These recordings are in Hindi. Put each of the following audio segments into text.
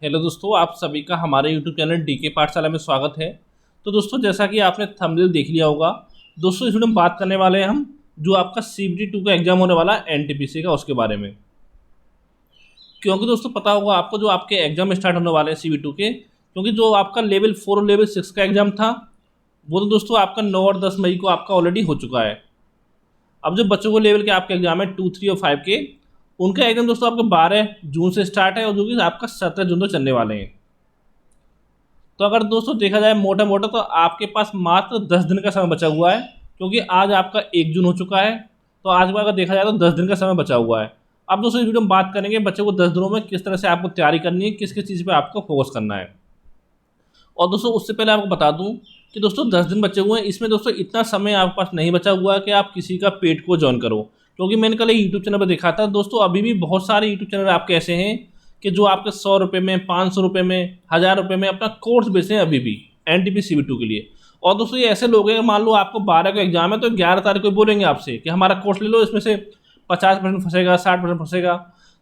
हेलो दोस्तों, आप सभी का हमारे यूट्यूब चैनल डीके पाठशाला में स्वागत है। तो दोस्तों, जैसा कि आपने थंबनेल देख लिया होगा, दोस्तों इस वीडियो में बात करने वाले हैं हम जो आपका CBT 2 का एग्जाम होने वाला है NTPC का, उसके बारे में। क्योंकि दोस्तों पता होगा आपको, जो आपके एग्जाम स्टार्ट होने वाले हैं CBT 2 के, क्योंकि जो आपका लेवल 4 और लेवल 6 का एग्जाम था वो तो दोस्तों आपका 9 और 10 मई को आपका ऑलरेडी हो चुका है। अब जो बच्चों को लेवल के आपके एग्जाम है 2, 3 और 5 के, उनका एग्जाम दोस्तों आपका 12 जून से स्टार्ट है और जो कि आपका 17 जून तक चलने वाले हैं। तो अगर दोस्तों देखा जाए मोटा मोटा, तो आपके पास मात्र 10 दिन का समय बचा हुआ है, क्योंकि आज आपका 1 जून हो चुका है। तो आज का अगर देखा जाए तो 10 दिन का समय बचा हुआ है। अब दोस्तों इस वीडियो में बात करेंगे बच्चों को 10 दिनों में किस तरह से आपको तैयारी करनी है, किस किस चीज़ पे आपको फोकस करना है। और दोस्तों उससे पहले आपको बता दूं कि दोस्तों 10 दिन बचे हुए हैं, इसमें दोस्तों इतना समय आपके पास नहीं बचा हुआ है कि आप किसी का पेड को ज्वाइन करो। क्योंकि मैंने कल यूट्यूब चैनल पर देखा था दोस्तों, अभी भी बहुत सारे यूट्यूब चैनल आपके ऐसे हैं कि जो आपके 100 रुपये में, 500 रुपये में, 1000 रुपये में अपना कोर्स बेच रहे हैं अभी भी NTPC CBT 2 के लिए। और दोस्तों ये ऐसे लोग हैं, मान लो आपको 12 का एग्जाम है तो 11 तारीख को बोलेंगे आपसे कि हमारा कोर्स ले लो, इसमें से 50% फंसेगा, 60% फंसेगा।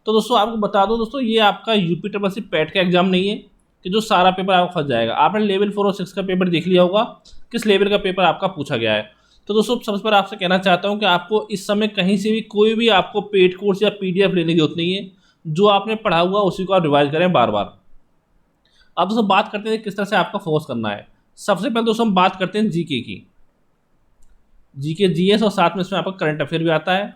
तो दोस्तों आपको बता दो दोस्तों, ये आपका UPSSC पैट का एग्जाम नहीं है कि जो सारा पेपर आपका फंस जाएगा। आपने लेवल 4 और 6 का पेपर देख लिया होगा, किस लेवल का पेपर आपका पूछा गया है। तो दोस्तों सबसे पहले आपसे कहना चाहता हूं कि आपको इस समय कहीं से भी कोई भी आपको पेड कोर्स या PDF लेने की जरूरत नहीं है। जो आपने पढ़ा हुआ उसी को आप रिवाइज करें बार बार। अब दोस्तों बात करते हैं किस तरह से आपका फोकस करना है। सबसे पहले दोस्तों हम बात करते हैं जीके की, जीके GS, और साथ में इसमें आपका करंट अफेयर भी आता है।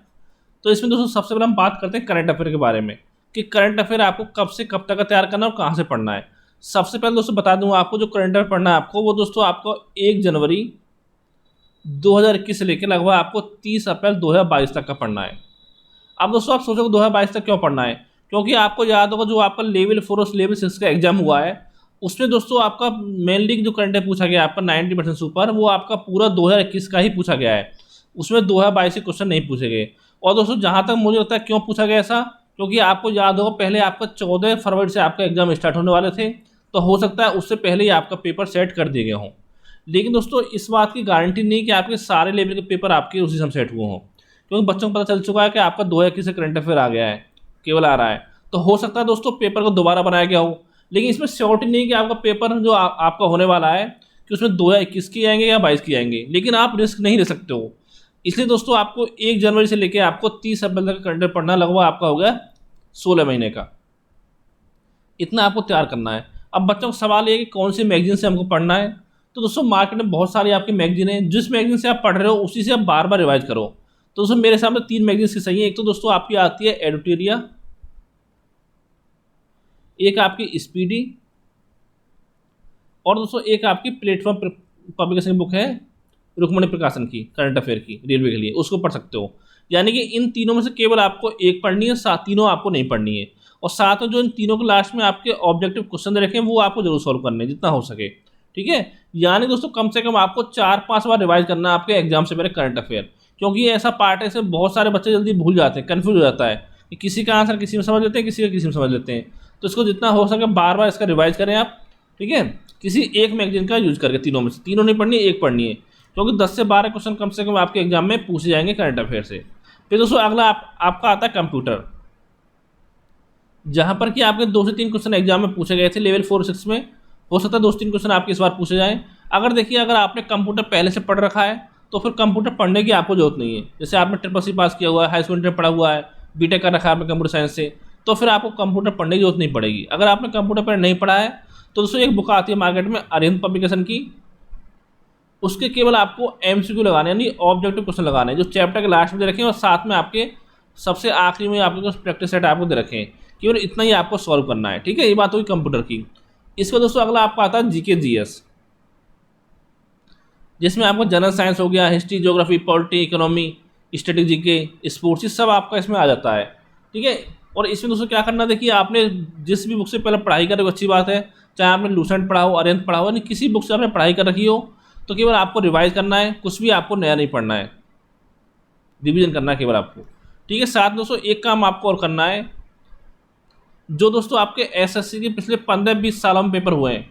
तो इसमें दोस्तों सबसे पहले हम बात करते हैं करंट अफेयर के बारे में कि करंट अफेयर आपको कब से कब तक का तैयार करना है और कहाँ से पढ़ना है। सबसे पहले दोस्तों बता दूं आपको, जो करंट अफेयर पढ़ना है आपको, वो दोस्तों आपको 1 जनवरी 2021 से लेकर लगभग आपको 30 अप्रैल 2022 तक का पढ़ना है। अब दोस्तों आप सोचोगे 2022 तक क्यों पढ़ना है, क्योंकि आपको याद होगा जो आपका लेवल 4 और लेवल 6 का एग्जाम हुआ है, उसमें दोस्तों आपका मेनली जो करंट अफेयर पूछा गया है आपका 90% से ऊपर, वो आपका पूरा 2021 का ही पूछा गया है। उसमें 2022 के क्वेश्चन नहीं पूछे गए। और दोस्तों जहाँ तक मुझे लगता है क्यों पूछा गया ऐसा, क्योंकि आपको याद होगा पहले आपका 14 फरवरी से आपका एग्जाम स्टार्ट होने वाले थे, तो हो सकता है उससे पहले ही आपका पेपर सेट कर दिए गए हों। लेकिन दोस्तों इस बात की गारंटी नहीं कि आपके सारे लेवल के पेपर आपके उसी समय सेट हुए हों, क्योंकि बच्चों को पता चल चुका है कि आपका 2021 से करंट अफेयर आ गया है, केवल आ रहा है। तो हो सकता है दोस्तों पेपर को दोबारा बनाया गया हो, लेकिन इसमें श्योरिटी नहीं कि आपका पेपर जो आपका होने वाला है कि उसमें 2021 के आएंगे या 22 के आएंगे, लेकिन आप रिस्क नहीं ले सकते हो। इसलिए दोस्तों आपको 1 जनवरी से लेकर आपको 30 अप्रैल तक करंट अफेयर पढ़ना लगभग आपका हो गया 16 महीने का। इतना आपको तैयार करना है। अब बच्चों का सवाल ये है कि कौन सी मैगजीन से हमको पढ़ना है। तो दोस्तों मार्केट में बहुत सारी आपकी मैगजीन है, जिस मैगजीन से आप पढ़ रहे हो उसी से आप बार बार रिवाइज करो। तो दोस्तों मेरे सामने 3 मैगजीन की सही है। एक तो दोस्तों आपकी आती है एडिटोरिया, एक आपकी स्पीडी, और दोस्तों एक आपकी प्लेटफॉर्म पब्लिकेशन बुक है रुक्मणी प्रकाशन की, करंट अफेयर की, रेलवे के लिए, उसको पढ़ सकते हो। यानी कि इन तीनों में से केवल आपको एक पढ़नी है, तीनों आपको नहीं पढ़नी है। और साथ में जो इन तीनों के लास्ट में आपके ऑब्जेक्टिव क्वेश्चन दे रखे हैं वो आपको जरूर सॉल्व करने हैं जितना हो सके, ठीक है। यानी दोस्तों कम से कम आपको 4-5 बार रिवाइज करना है आपके एग्जाम से पहले करंट अफेयर, क्योंकि ये ऐसा पार्ट है इसमें बहुत सारे बच्चे जल्दी भूल जाते हैं, कन्फ्यूज हो जाता है कि किसी का आंसर किसी में समझ लेते हैं, किसी का किसी में समझ लेते हैं। तो इसको जितना हो सके बार बार इसका रिवाइज करें आप, ठीक है। किसी एक मैगजीन का यूज करके, तीनों में से तीनों नहीं पढ़नी, एक पढ़नी है, क्योंकि 10 से 12 क्वेश्चन कम से कम आपके एग्जाम में पूछे जाएंगे करंट अफेयर से। फिर दोस्तों अगला आपका आता है कंप्यूटर, जहां पर कि आपके 2 से 3 क्वेश्चन एग्जाम में पूछे गए थे लेवल 4 6 में। हो सकता है 2 से 3 क्वेश्चन आपके इस बार पूछे जाएं। अगर देखिए, अगर आपने कंप्यूटर पहले से पढ़ रखा है तो फिर कंप्यूटर पढ़ने की आपको जरूरत नहीं है। जैसे आपने SSC पास किया हुआ है, हाई स्कूल पढ़ा हुआ है, BTech कर रखा है आपने कंप्यूटर साइंस से, तो फिर आपको कंप्यूटर पढ़ने की जरूरत नहीं पड़ेगी। अगर आपने कंप्यूटर पहले नहीं पढ़ा है तो दोस्तों एक बुक आती है मार्केट में अरिहंत पब्लिकेशन की, उसके केवल आपको MCQ लगाने, यानी ऑब्जेक्टिव क्वेश्चन लगाने, जो चैप्टर के लास्ट में दे रखे हैं और साथ में आपके सबसे आखिरी में आपके कुछ प्रैक्टिस सेट आपको दे रखे हैं, केवल इतना ही आपको सॉल्व करना है, ठीक है। ये बात हुई कंप्यूटर की। इसका दोस्तों अगला आपका आता है GK GS, जिसमें आपको जनरल साइंस हो गया, history, geography, polity, economy, static, GK, sports, ये सब आपका इसमें आ जाता है, ठीक है। और इसमें दोस्तों क्या करना, देखिए आपने जिस भी बुक से पहले पढ़ाई करें अच्छी बात है, चाहे आपने लूसेंट पढ़ा हो, अरिहंत पढ़ा हो, यानी किसी बुक से आपने पढ़ाई कर रखी हो, तो केवल आपको रिवाइज करना है, कुछ भी आपको नया नहीं पढ़ना है, रिवीजन करना है केवल आपको, ठीक है। साथ दोस्तों एक काम आपको और करना है, जो दोस्तों आपके SSC के पिछले 15-20 सालों में पेपर हुए हैं,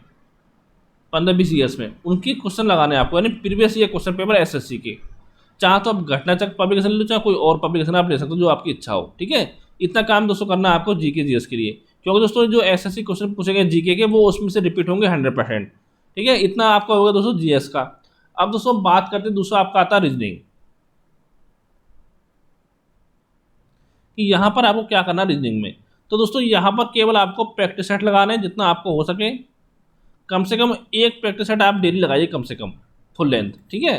15-20 ईयर्स में, उनकी क्वेश्चन लगाने हैं आपको, यानी previous year question paper SSC के। चाहे तो आप घटनाचक्र पब्लिकेशन ले लो, चाहे कोई और पब्लिकेशन आप ले सकते हो जो आपकी इच्छा हो, ठीक है। इतना काम दोस्तों करना है आपको GK GS के लिए, क्योंकि दोस्तों जो एसएससी क्वेश्चन पूछेंगे जीके के वो उसमें से रिपीट होंगे 100%। ठीक है, इतना आपका होगा दोस्तों जीएस का। अब दोस्तों बात करते हैं दूसरा आपका आता है रीजनिंग, कि यहाँ पर आपको क्या करना है रीजनिंग में। तो दोस्तों यहाँ पर केवल आपको प्रैक्टिस सेट लगाना है जितना आपको हो सके, कम से कम एक प्रैक्टिस सेट आप डेली लगाइए कम से कम फुल लेंथ, ठीक है,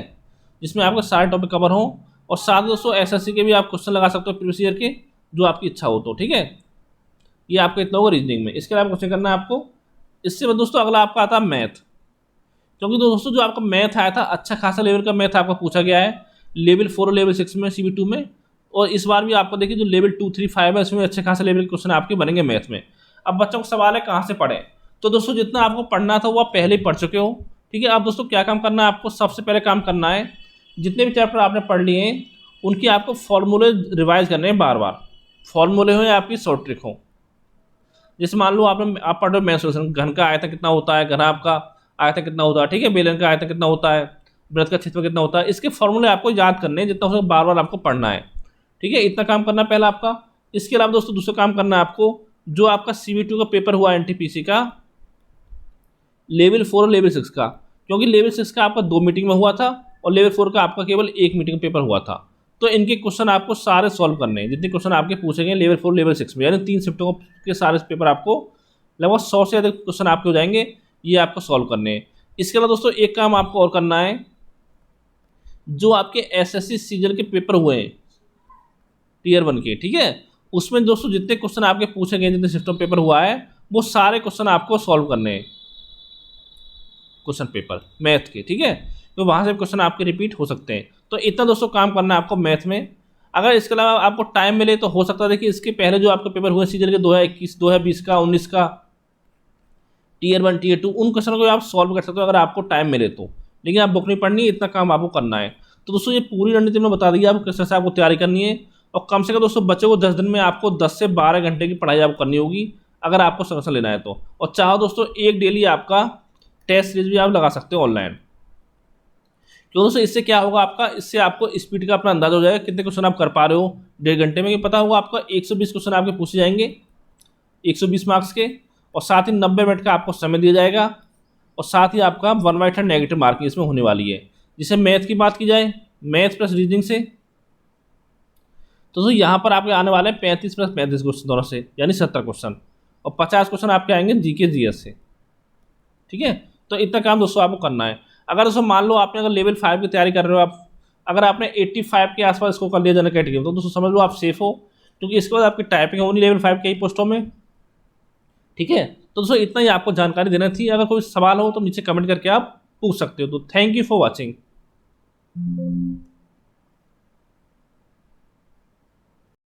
जिसमें आपके सारे टॉपिक कवर हों। और साथ दोस्तों एसएससी के भी आप क्वेश्चन लगा सकते हो प्रीवियस ईयर के, जो आपकी इच्छा हो तो, ठीक है। ये आपका इतना होगा रीजनिंग में। इसके अलावा क्वेश्चन करना है आपको। इससे बाद दोस्तों अगला आपका आता है मैथ, क्योंकि दोस्तों जो आपका मैथ आया था अच्छा खासा लेवल का मैथ आपका पूछा गया है लेवल 4 और लेवल 6 में CB2 में। और इस बार भी आपको देखिए जो लेवल 2, 3, 5 है इसमें अच्छे खासे लेवल के क्वेश्चन आपके बनेंगे मैथ में। अब बच्चों का सवाल है कहाँ से पढ़ें, तो दोस्तों जितना आपको पढ़ना था वो आप पहले ही पढ़ चुके हो, ठीक है। अब दोस्तों क्या काम करना है आपको, सबसे पहले काम करना है जितने भी चैप्टर आपने पढ़ लिए हैं उनकी आपको फॉर्मूले रिवाइज करने हैं बार बार। फॉर्मूले हो या आपकी शॉर्ट ट्रिक हो। जैसे मान लो आप पढ़ रहे हो मैथ सोल्यूशन, घन का आयतन कितना होता है, घन आपका आयतन कितना होता है, ठीक है, बेलन का आयतन कितना होता है, वृत्त का क्षेत्रफल कितना होता है, इसके फॉर्मूले आपको याद करने हैं जितना हो सके बार बार आपको पढ़ना है, ठीक है। इतना काम करना है पहला आपका। इसके अलावा दोस्तों दूसरा काम करना है आपको, जो आपका CB2 का पेपर हुआ NTPC का लेवल 4 और लेवल 6 का, क्योंकि लेवल 6 का आपका 2 मीटिंग में हुआ था और लेवल 4 का आपका केवल 1 मीटिंग पेपर हुआ था। तो इनके क्वेश्चन आपको सारे सॉल्व करने हैं, जितने क्वेश्चन आपके पूछे गए लेवल 4 लेवल 6 में, यानी 3 शिफ्टों के सारे पेपर आपको लगभग 100 से अधिक क्वेश्चन आपके हो जाएंगे, ये आपको सॉल्व करने हैं। इसके अलावा दोस्तों एक काम आपको और करना है, जो आपके SSC सीजन के पेपर हुए हैं Tier 1 के, ठीक है, उसमें दोस्तों जितने क्वेश्चन आपके पूछे गए, जितने सिस्टम पेपर हुआ है वो सारे क्वेश्चन आपको सॉल्व करने हैं, क्वेश्चन पेपर मैथ के, ठीक है। तो वहाँ से क्वेश्चन आपके रिपीट हो सकते हैं। तो इतना दोस्तों काम करना है आपको मैथ में। अगर इसके अलावा आपको टाइम मिले तो हो सकता है देखिए इसके पहले जो आपके पेपर हुए सीजन के 2021, 2020 का, 19 का, Tier 1, Tier 2, उन क्वेश्चनों को आप सॉल्व कर सकते हो अगर आपको टाइम मिले तो। लेकिन आप बुक नहीं पढ़नी, इतना काम आपको करना है। तो दोस्तों ये पूरी रणनीति में बता दी आपको किस तरह से आपको तैयारी करनी है। और कम से कम दोस्तों बच्चे को 10 दिन में आपको 10 से 12 घंटे की पढ़ाई आपको करनी होगी अगर आपको सक्सेस लेना है तो। और चाहो दोस्तों एक डेली आपका टेस्ट सीरीज भी आप लगा सकते हो ऑनलाइन। क्यों दोस्तों इससे क्या होगा आपका, इससे आपको स्पीड का अपना अंदाजा हो जाएगा कितने क्वेश्चन आप कर पा रहे हो 1.5 घंटे में। पता होगा आपका 120 क्वेश्चन आपके पूछे जाएंगे 120 मार्क्स के, और साथ ही 90 मिनट का आपको समय दिया जाएगा, और साथ ही आपका 1/3 नेगेटिव मार्किंग इसमें होने वाली है। जिसे मैथ की बात की जाए, मैथ प्लस रीजनिंग से, तो दोस्तों यहाँ पर आपके आने वाले 35 + 35 क्वेश्चन दोनों से, यानी 70 क्वेश्चन, और 50 क्वेश्चन आपके आएंगे जीके जीएस से, ठीक है। तो इतना काम दोस्तों आपको करना है। अगर दोस्तों मान लो आपने अगर लेवल 5 की तैयारी कर रहे हो आप, अगर आपने 85 के आसपास इसको कर लिया जनरल कैटेगरी, तो दोस्तों समझ लो आप सेफ हो, क्योंकि इसके बाद आपकी टाइपिंग होनी लेवल 5 के ही पोस्टों में, ठीक है। तो दोस्तों इतना ही आपको जानकारी देना थी। अगर कोई सवाल हो तो नीचे कमेंट करके आप पूछ सकते हो। तो थैंक यू फॉर वॉचिंग।